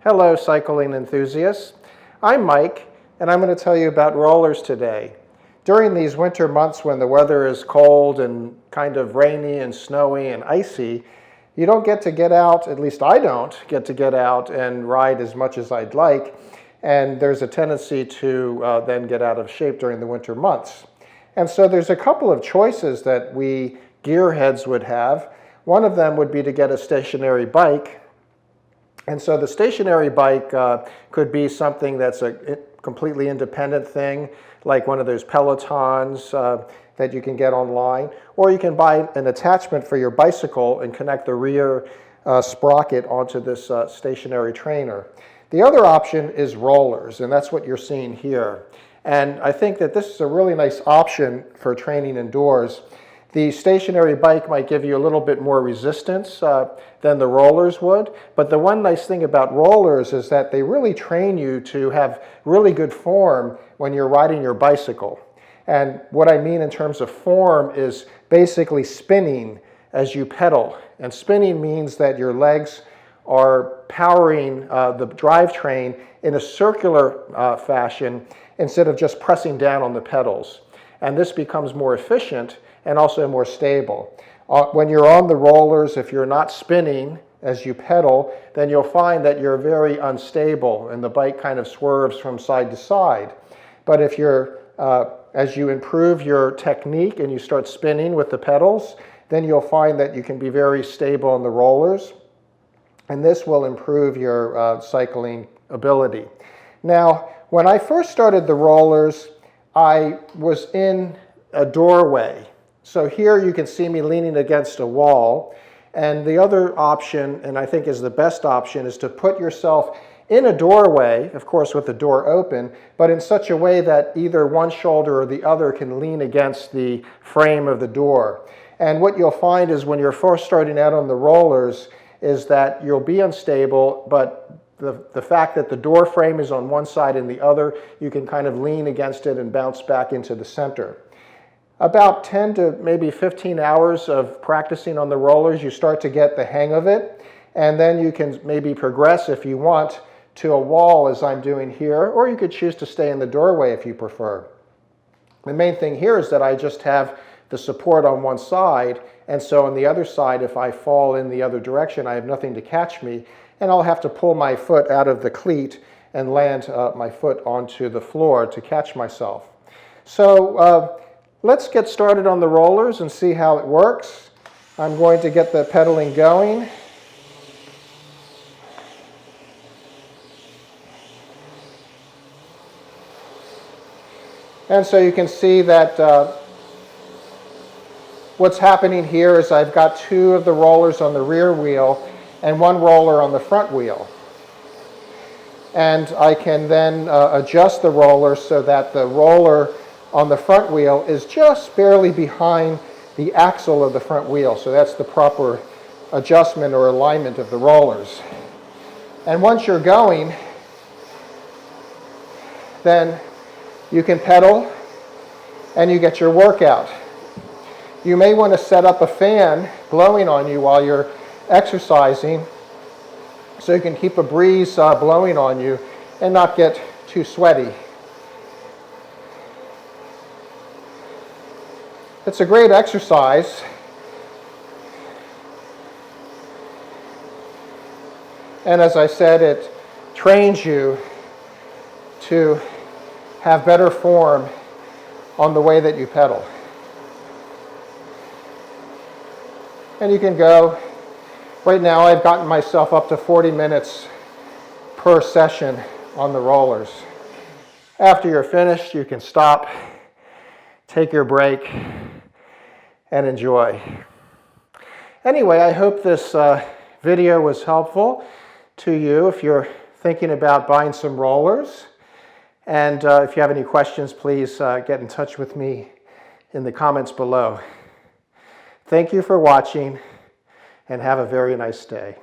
Hello, cycling enthusiasts. I'm Mike, and I'm going to tell you about rollers today. During these winter months when the weather is cold and kind of rainy and snowy and icy, you don't get out, at least I don't get out and ride as much as I'd like, and there's a tendency to then get out of shape during the winter months. And so there's a couple of choices that we gearheads would have. One of them would be to get a stationary bike. And so the stationary bike could be something that's a completely independent thing, like one of those Pelotons that you can get online. Or you can buy an attachment for your bicycle and connect the rear sprocket onto this stationary trainer. The other option is rollers, and that's what you're seeing here. And I think that this is a really nice option for training indoors. The stationary bike might give you a little bit more resistance than the rollers would, but the one nice thing about rollers is that they really train you to have really good form when you're riding your bicycle. And what I mean in terms of form is basically spinning as you pedal. And spinning means that your legs are powering the drivetrain in a circular fashion instead of just pressing down on the pedals. And this becomes more efficient and also more stable. When you're on the rollers, if you're not spinning as you pedal, then you'll find that you're very unstable and the bike kind of swerves from side to side. But if as you improve your technique and you start spinning with the pedals, then you'll find that you can be very stable on the rollers, and this will improve your cycling ability. Now, when I first started the rollers, I was in a doorway. So here you can see me leaning against a wall. And the other option, and I think is the best option, is to put yourself in a doorway, of course with the door open, but in such a way that either one shoulder or the other can lean against the frame of the door. And what you'll find is when you're first starting out on the rollers is that you'll be unstable, but the fact that the door frame is on one side and the other, you can kind of lean against it and bounce back into the center. About 10 to maybe 15 hours of practicing on the rollers, you start to get the hang of it, and then you can maybe progress if you want to a wall as I'm doing here, or you could choose to stay in the doorway if you prefer. The main thing here is that I just have the support on one side, and so on the other side, if I fall in the other direction, I have nothing to catch me, and I'll have to pull my foot out of the cleat and land my foot onto the floor to catch myself. So let's get started on the rollers and see how it works. I'm going to get the pedaling going. And so you can see that what's happening here is I've got two of the rollers on the rear wheel and one roller on the front wheel. And I can then adjust the roller so that the roller on the front wheel is just barely behind the axle of the front wheel. So that's the proper adjustment or alignment of the rollers. And once you're going, then you can pedal and you get your workout. You may want to set up a fan blowing on you while you're exercising so you can keep a breeze blowing on you and not get too sweaty. It's a great exercise. And as I said, it trains you to have better form on the way that you pedal. And you can go, right now I've gotten myself up to 40 minutes per session on the rollers. After you're finished, you can stop, take your break, and enjoy. Anyway, I hope this video was helpful to you if you're thinking about buying some rollers. And if you have any questions, please get in touch with me in the comments below. Thank you for watching, and have a very nice day.